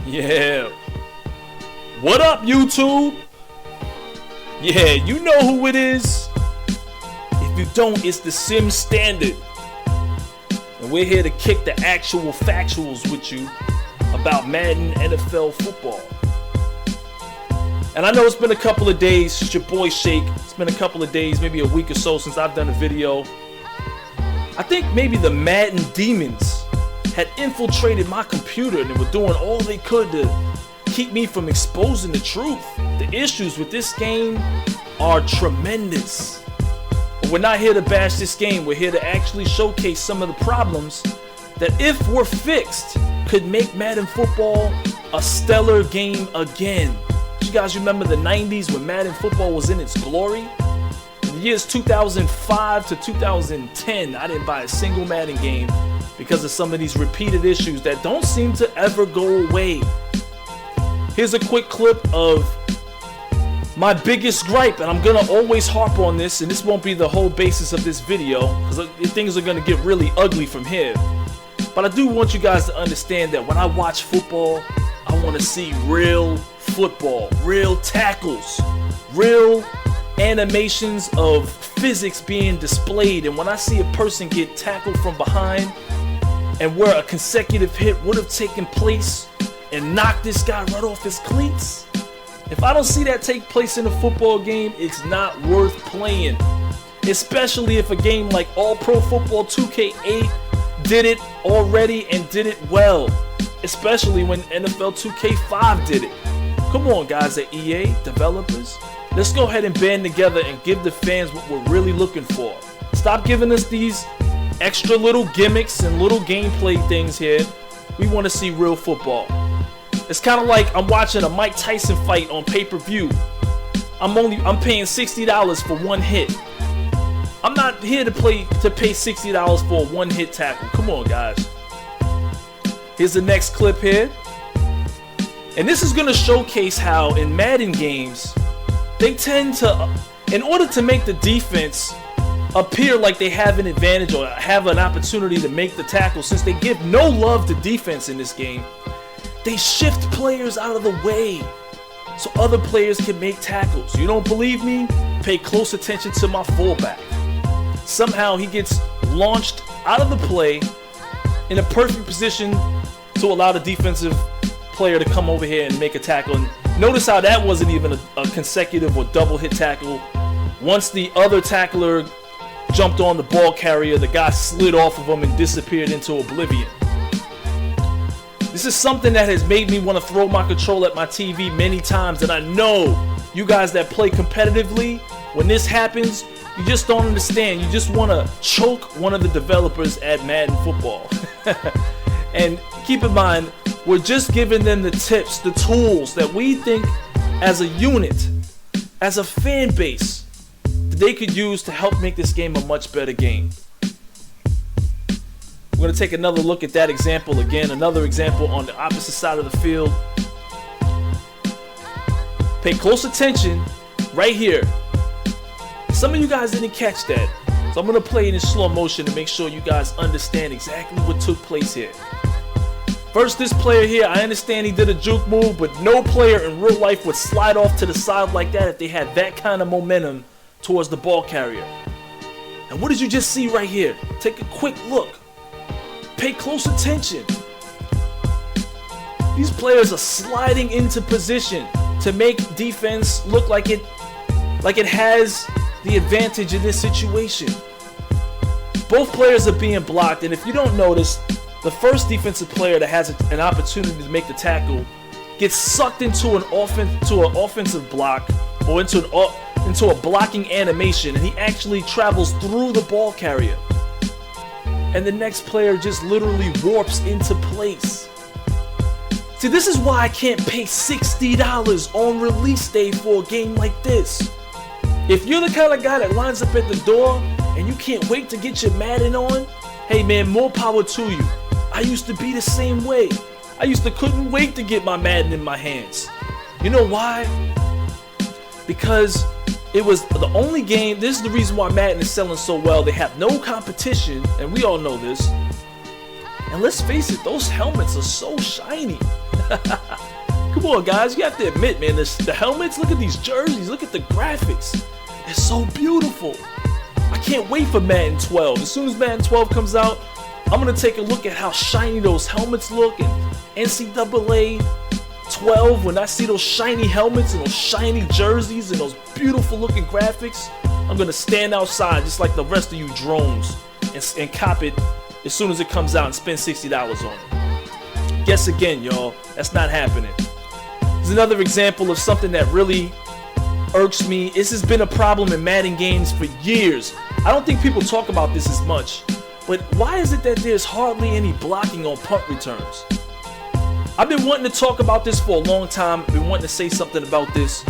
Yeah. What up, YouTube? Yeah, you know who it is. If you don't, it's TheSimStandard. And we're here to kick the actual factuals with you about Madden NFL football. And I know it's been a couple of days. It's your boy Shake. It's been a couple of days, maybe a week or so since I've done a video. I think maybe the Madden demons had infiltrated my computer and they were doing all they could to keep me from exposing the truth. The issues with this game are tremendous. But we're not here to bash this game. We're here to actually showcase some of the problems that, if we're fixed, could make Madden Football a stellar game again. You guys remember the 90s when Madden Football was in its glory? In the years 2005 to 2010, I didn't buy a single Madden game because of some of these repeated issues that don't seem to ever go away. Here's a quick clip of my biggest gripe, and I'm gonna always harp on this, and this won't be the whole basis of this video because things are gonna get really ugly from here. But I do want you guys to understand that when I watch football, I want to see real football, real tackles, real animations of physics being displayed. And when I see a person get tackled from behind and where a consecutive hit would have taken place and knocked this guy right off his cleats, if I don't see that take place in a football game, it's not worth playing. Especially if a game like All Pro Football 2K8 did it already and did it well. Especially when NFL 2K5 did it. Come on, guys at EA, developers. Let's go ahead and band together and give the fans what we're really looking for. Stop giving us these extra little gimmicks and little gameplay things here. We want to see real football. It's kind of like I'm watching a Mike Tyson fight on pay-per-view. I'm paying $60 for one hit. I'm not here to pay $60 for a one-hit tackle. Come on, guys. Here's the next clip here. And this is going to showcase how in Madden games, they tend to, in order to make the defense appear like they have an advantage or have an opportunity to make the tackle, since they give no love to defense in this game, they shift players out of the way so other players can make tackles. You don't believe me? Pay close attention to my fullback. Somehow he gets launched out of the play in a perfect position to allow the defensive player to come over here and make a tackle. And notice how that wasn't even a consecutive or double hit tackle. Once the other tackler jumped on the ball carrier, the guy slid off of him and disappeared into oblivion. This is something that has made me want to throw my controller at my TV many times, and I know you guys that play competitively, when this happens, you just don't understand. You just want to choke one of the developers at Madden Football. And keep in mind, we're just giving them the tips, the tools that we think as a unit, as a fan base, that they could use to help make this game a much better game. We're going to take another look at that example again, another example on the opposite side of the field. Pay close attention right here. Some of you guys didn't catch that, so I'm going to play it in slow motion to make sure you guys understand exactly what took place here. First, this player here, I understand he did a juke move, but no player in real life would slide off to the side like that if they had that kind of momentum towards the ball carrier. And what did you just see right here? Take a quick look. Pay close attention. These players are sliding into position to make defense look like it has the advantage in this situation. Both players are being blocked, and if you don't notice, the first defensive player that has an opportunity to make the tackle gets sucked into an offensive block or into a blocking animation, and he actually travels through the ball carrier. And the next player just literally warps into place. See, this is why I can't pay $60 on release day for a game like this. If you're the kind of guy that lines up at the door and you can't wait to get your Madden on, hey man, more power to you. I used to be the same way. I couldn't wait to get my Madden in my hands. You know why? Because it was the only game. This is the reason why Madden is selling so well. They have no competition, and we all know this. And let's face it, those helmets are so shiny. Come on, guys, you have to admit, man, the helmets, look at these jerseys, look at the graphics. It's so beautiful. I can't wait for Madden 12. As soon as Madden 12 comes out, I'm going to take a look at how shiny those helmets look. And NCAA 12, when I see those shiny helmets and those shiny jerseys and those beautiful looking graphics, I'm going to stand outside just like the rest of you drones and cop it as soon as it comes out and spend $60 on it. Guess again, y'all, that's not happening. There's another example of something that really irks me. This has been a problem in Madden games for years. I don't think people talk about this as much, but why is it that there's hardly any blocking on punt returns? I've been wanting to talk about this for a long time. I've been wanting to say something about this,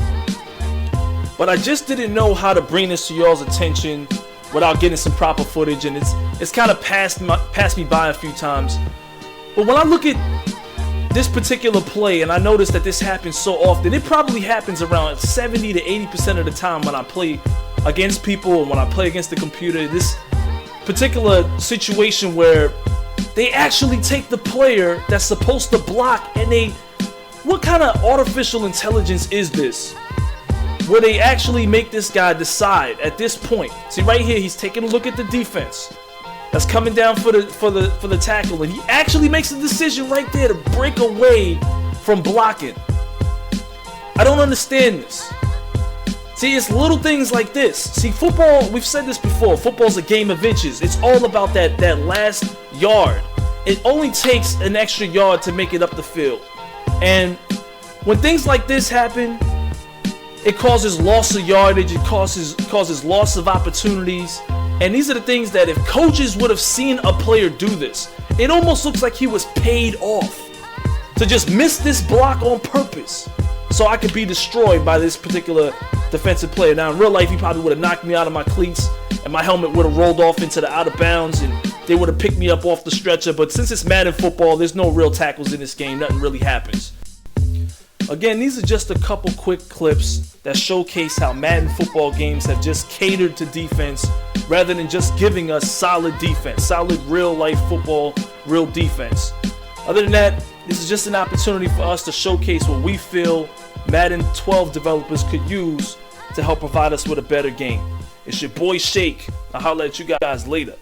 but I just didn't know how to bring this to y'all's attention without getting some proper footage, and it's kind of passed me by a few times. But when I look at this particular play, and I notice that this happens so often, it probably happens around 70 to 80% of the time when I play against people and when I play against the computer. This particular situation where they actually take the player that's supposed to block and what kind of artificial intelligence is this? Where they actually make this guy decide at this point. See right here, he's taking a look at the defense that's coming down for the tackle, and he actually makes a decision right there to break away from blocking. I don't understand this. See, it's little things like this. See, football, we've said this before, football's a game of inches. It's all about that last yard. It only takes an extra yard to make it up the field. And when things like this happen, it causes loss of yardage, it causes loss of opportunities. And these are the things that if coaches would have seen a player do this, it almost looks like he was paid off to just miss this block on purpose so I could be destroyed by this particular defensive player. Now in real life, he probably would have knocked me out of my cleats and my helmet would have rolled off into the out of bounds and they would have picked me up off the stretcher. But since it's Madden football, there's no real tackles in this game. Nothing really happens. Again, these are just a couple quick clips that showcase how Madden football games have just catered to defense rather than just giving us solid defense, solid real life football, real defense. Other than that, this is just an opportunity for us to showcase what we feel Madden 12 developers could use to help provide us with a better game. It's your boy Shake. I'll holler at you guys later.